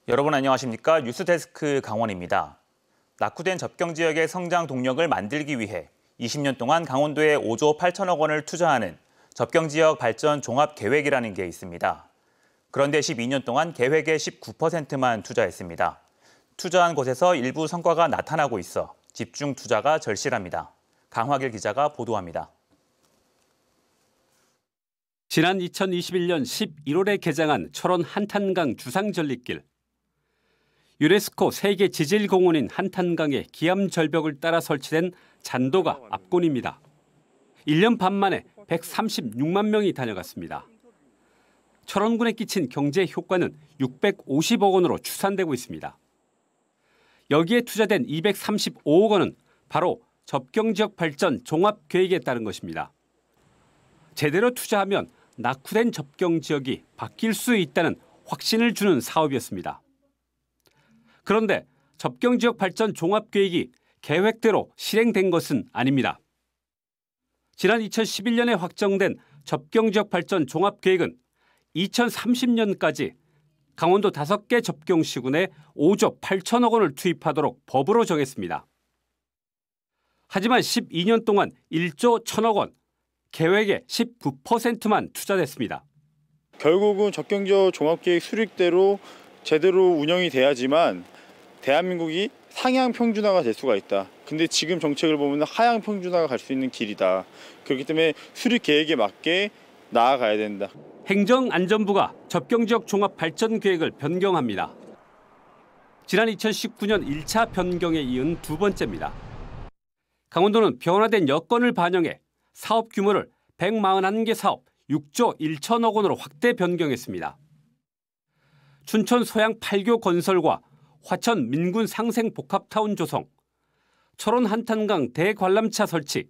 여러분 안녕하십니까? 뉴스데스크 강원입니다. 낙후된 접경지역의 성장 동력을 만들기 위해 20년 동안 강원도에 5조 8천억 원을 투자하는 접경지역 발전 종합계획이라는 게 있습니다. 그런데 12년 동안 계획의 19%만 투자했습니다. 투자한 곳에서 일부 성과가 나타나고 있어 집중 투자가 절실합니다. 강화길 기자가 보도합니다. 지난 2021년 11월에 개장한 철원 한탄강 주상절리길. 유네스코 세계 지질공원인 한탄강의 기암절벽을 따라 설치된 잔도가 압권입니다. 1년 반 만에 136만 명이 다녀갔습니다. 철원군에 끼친 경제 효과는 650억 원으로 추산되고 있습니다. 여기에 투자된 235억 원은 바로 접경지역 발전 종합계획에 따른 것입니다. 제대로 투자하면 낙후된 접경지역이 바뀔 수 있다는 확신을 주는 사업이었습니다. 그런데 접경지역 발전 종합계획이 계획대로 실행된 것은 아닙니다. 지난 2011년에 확정된 접경지역 발전 종합계획은 2030년까지 강원도 5개 접경시군에 5조 8천억 원을 투입하도록 법으로 정했습니다. 하지만 12년 동안 1조 1천억 원, 계획의 19%만 투자됐습니다. 결국은 접경지역 종합계획 수립대로 제대로 운영이 돼야지만 대한민국이 상향 평준화가 될 수가 있다. 근데 지금 정책을 보면 하향 평준화가 갈 수 있는 길이다. 그렇기 때문에 수립 계획에 맞게 나아가야 된다. 행정안전부가 접경지역 종합발전계획을 변경합니다. 지난 2019년 1차 변경에 이은 두 번째입니다. 강원도는 변화된 여건을 반영해 사업 규모를 141개 사업 6조 1천억 원으로 확대 변경했습니다. 춘천 소양 8교 건설과 화천 민군 상생 복합타운 조성, 철원 한탄강 대관람차 설치,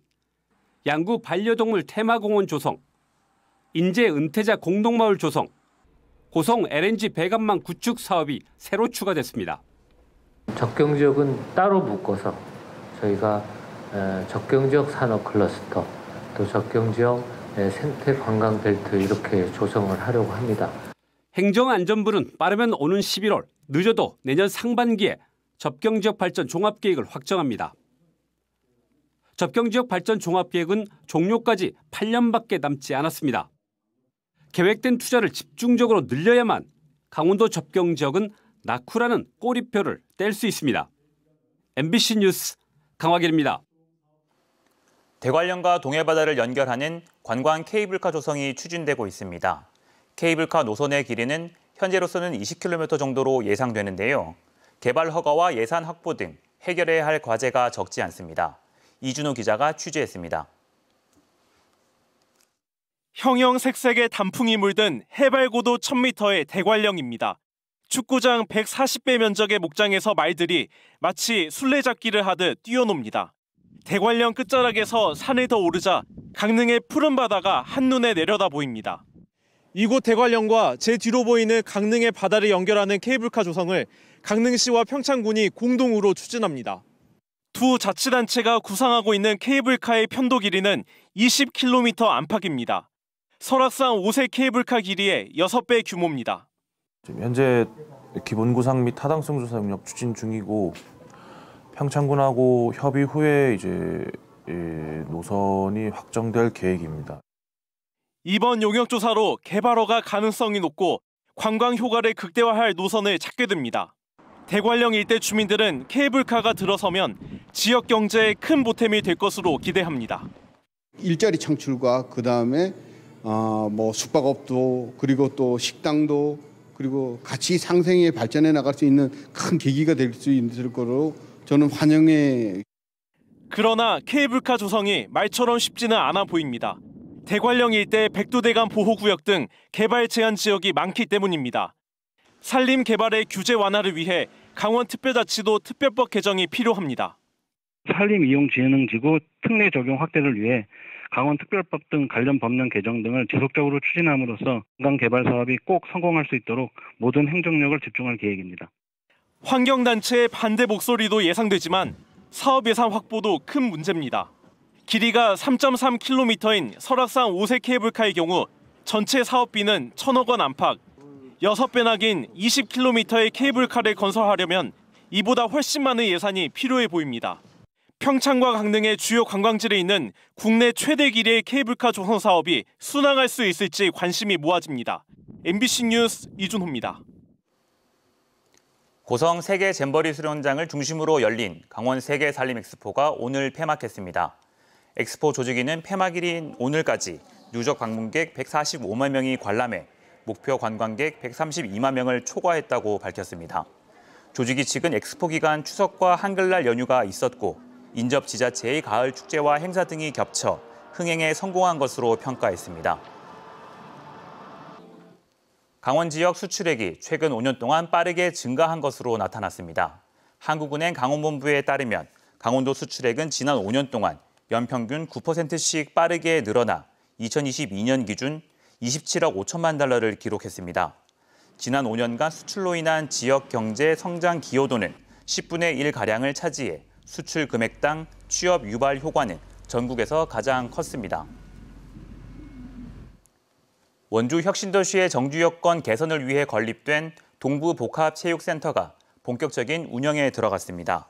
양구 반려동물 테마공원 조성, 인제 은퇴자 공동마을 조성, 고성 LNG 배관망 구축 사업이 새로 추가됐습니다. 접경지역은 따로 묶어서 저희가 접경지역 산업 클러스터, 또 접경지역 생태 관광 벨트 이렇게 조성을 하려고 합니다. 행정안전부는 빠르면 오는 11월, 늦어도 내년 상반기에 접경지역 발전 종합계획을 확정합니다. 접경지역 발전 종합계획은 종료까지 8년밖에 남지 않았습니다. 계획된 투자를 집중적으로 늘려야만 강원도 접경지역은 낙후라는 꼬리표를 뗄 수 있습니다. MBC 뉴스 강화길입니다. 대관령과 동해바다를 연결하는 관광 케이블카 조성이 추진되고 있습니다. 케이블카 노선의 길이는 현재로서는 20km 정도로 예상되는데요. 개발 허가와 예산 확보 등 해결해야 할 과제가 적지 않습니다. 이준호 기자가 취재했습니다. 형형색색의 단풍이 물든 해발 고도 1000m의 대관령입니다. 축구장 140배 면적의 목장에서 말들이 마치 술래잡기를 하듯 뛰어놉니다. 대관령 끝자락에서 산에 더 오르자 강릉의 푸른 바다가 한눈에 내려다 보입니다. 이곳 대관령과 제 뒤로 보이는 강릉의 바다를 연결하는 케이블카 조성을 강릉시와 평창군이 공동으로 추진합니다. 두 자치단체가 구상하고 있는 케이블카의 편도 길이는 20km 안팎입니다. 설악산 5세 케이블카 길이의 6배 규모입니다. 현재 기본 구상 및 타당성 조사 용역 추진 중이고 평창군하고 협의 후에 이제 노선이 확정될 계획입니다. 이번 용역 조사로 개발허가 가능성이 높고 관광 효과를 극대화할 노선을 찾게 됩니다. 대관령 일대 주민들은 케이블카가 들어서면 지역 경제에 큰 보탬이 될 것으로 기대합니다. 일자리 창출과 그다음에 숙박업도 그리고 또 식당도 그리고 같이 상생해 발전해 나갈 수 있는 큰 계기가 될 수 있을 거로 저는 환영해. 그러나 케이블카 조성이 말처럼 쉽지는 않아 보입니다. 대관령 일대 백두대간 보호구역 등 개발 제한 지역이 많기 때문입니다. 산림 개발의 규제 완화를 위해 강원특별자치도 특별법 개정이 필요합니다. 산림이용진흥지구 특례 적용 확대를 위해 강원특별법 등 관련 법령 개정 등을 지속적으로 추진함으로써 관광개발 사업이 꼭 성공할 수 있도록 모든 행정력을 집중할 계획입니다. 환경단체의 반대 목소리도 예상되지만 사업 예산 확보도 큰 문제입니다. 길이가 3.3km인 설악산 5세 케이블카의 경우 전체 사업비는 1,000억 원 안팎, 6배나 긴 20km의 케이블카를 건설하려면 이보다 훨씬 많은 예산이 필요해 보입니다. 평창과 강릉의 주요 관광지에 있는 국내 최대 길이의 케이블카 조성 사업이 순항할 수 있을지 관심이 모아집니다. MBC 뉴스 이준호입니다. 고성 세계 잼버리 수련장을 중심으로 열린 강원 세계 산림 엑스포가 오늘 폐막했습니다. 엑스포 조직위는 폐막일인 오늘까지 누적 방문객 145만 명이 관람해 목표 관광객 132만 명을 초과했다고 밝혔습니다. 조직위 측은 엑스포 기간 추석과 한글날 연휴가 있었고 인접 지자체의 가을 축제와 행사 등이 겹쳐 흥행에 성공한 것으로 평가했습니다. 강원 지역 수출액이 최근 5년 동안 빠르게 증가한 것으로 나타났습니다. 한국은행 강원본부에 따르면 강원도 수출액은 지난 5년 동안 연평균 9%씩 빠르게 늘어나 2022년 기준 27억 5천만 달러를 기록했습니다. 지난 5년간 수출로 인한 지역 경제 성장 기여도는 10분의 1가량을 차지해 수출 금액당 취업 유발 효과는 전국에서 가장 컸습니다. 원주 혁신도시의 정주 여건 개선을 위해 건립된 동부복합체육센터가 본격적인 운영에 들어갔습니다.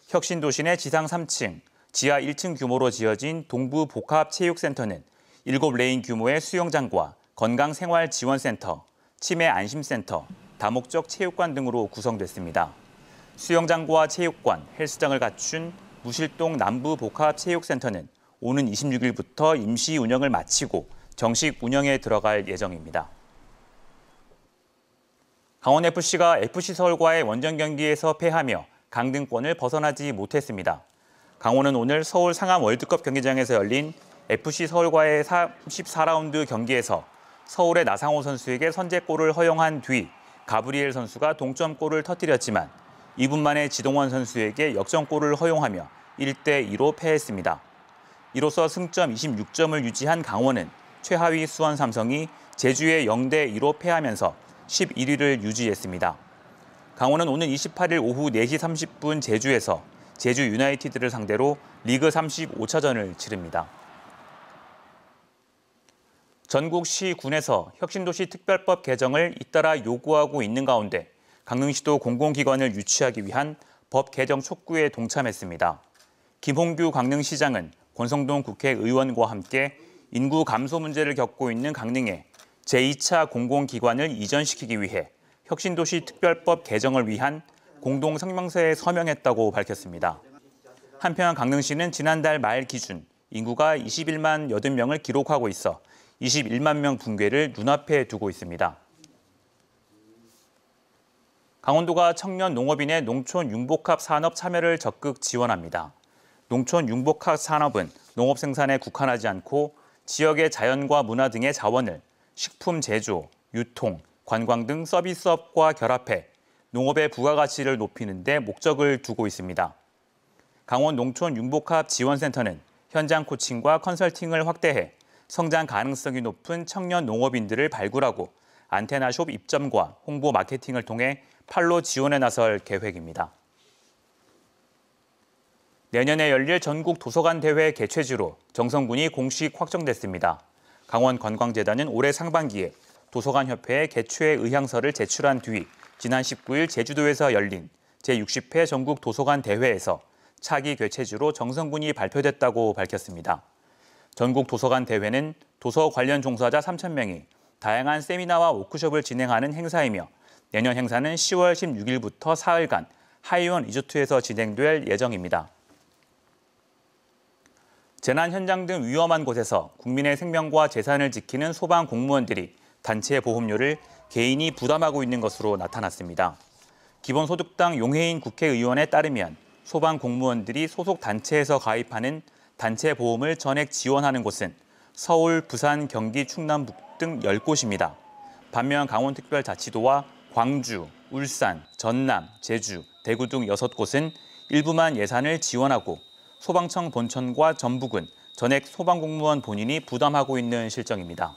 혁신도시 내 지상 3층, 지하 1층 규모로 지어진 동부복합체육센터는 7레인 규모의 수영장과 건강생활지원센터, 치매안심센터, 다목적 체육관 등으로 구성됐습니다. 수영장과 체육관, 헬스장을 갖춘 무실동 남부복합체육센터는 오는 26일부터 임시 운영을 마치고 정식 운영에 들어갈 예정입니다. 강원FC가 FC서울과의 원정 경기에서 패하며 강등권을 벗어나지 못했습니다. 강원은 오늘 서울 상암 월드컵 경기장에서 열린 FC서울과의 34라운드 경기에서 서울의 나상호 선수에게 선제골을 허용한 뒤 가브리엘 선수가 동점골을 터뜨렸지만 2분 만에 지동원 선수에게 역전골을 허용하며 1대2로 패했습니다. 이로써 승점 26점을 유지한 강원은 최하위 수원 삼성이 제주에 0대2로 패하면서 11위를 유지했습니다. 강원은 오는 28일 오후 4시 30분 제주에서 제주 유나이티드를 상대로 리그 35차전을 치릅니다. 전국 시군에서 혁신도시 특별법 개정을 잇따라 요구하고 있는 가운데 강릉시도 공공기관을 유치하기 위한 법 개정 촉구에 동참했습니다. 김홍규 강릉시장은 권성동 국회의원과 함께 인구 감소 문제를 겪고 있는 강릉에 제2차 공공기관을 이전시키기 위해 혁신도시 특별법 개정을 위한 공동성명서에 서명했다고 밝혔습니다. 한편 강릉시는 지난달 말 기준 인구가 21만 80명을 기록하고 있어 21만 명 붕괴를 눈앞에 두고 있습니다. 강원도가 청년 농업인의 농촌 융복합 산업 참여를 적극 지원합니다. 농촌 융복합 산업은 농업 생산에 국한하지 않고 지역의 자연과 문화 등의 자원을 식품 제조, 유통, 관광 등 서비스업과 결합해 농업의 부가가치를 높이는 데 목적을 두고 있습니다. 강원 농촌 융복합 지원센터는 현장 코칭과 컨설팅을 확대해 성장 가능성이 높은 청년 농업인들을 발굴하고 안테나숍 입점과 홍보 마케팅을 통해 팔로 지원에 나설 계획입니다. 내년에 열릴 전국 도서관 대회 개최지로 정선군이 공식 확정됐습니다. 강원관광재단은 올해 상반기에 도서관협회에 개최 의향서를 제출한 뒤 지난 19일 제주도에서 열린 제60회 전국 도서관 대회에서 차기 개최지로 정선군이 발표됐다고 밝혔습니다. 전국 도서관 대회는 도서 관련 종사자 3,000명이 다양한 세미나와 워크숍을 진행하는 행사이며 내년 행사는 10월 16일부터 사흘간 하이원 리조트에서 진행될 예정입니다. 재난 현장 등 위험한 곳에서 국민의 생명과 재산을 지키는 소방 공무원들이 단체 보험료를 개인이 부담하고 있는 것으로 나타났습니다. 기본소득당 용해인 국회의원에 따르면 소방 공무원들이 소속 단체에서 가입하는 단체 보험을 전액 지원하는 곳은 서울, 부산, 경기, 충남북 등 10곳입니다. 반면 강원특별자치도와 광주, 울산, 전남, 제주, 대구 등 6곳은 일부만 예산을 지원하고 소방청 본청과 전북은 전액 소방공무원 본인이 부담하고 있는 실정입니다.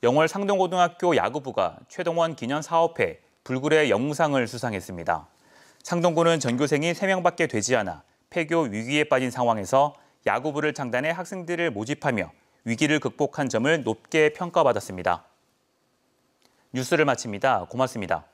영월 상동고등학교 야구부가 최동원 기념사업회 불굴의 영웅상을 수상했습니다. 상동고는 전교생이 3명밖에 되지 않아 폐교 위기에 빠진 상황에서 야구부를 창단해 학생들을 모집하며 위기를 극복한 점을 높게 평가받았습니다. 뉴스를 마칩니다. 고맙습니다.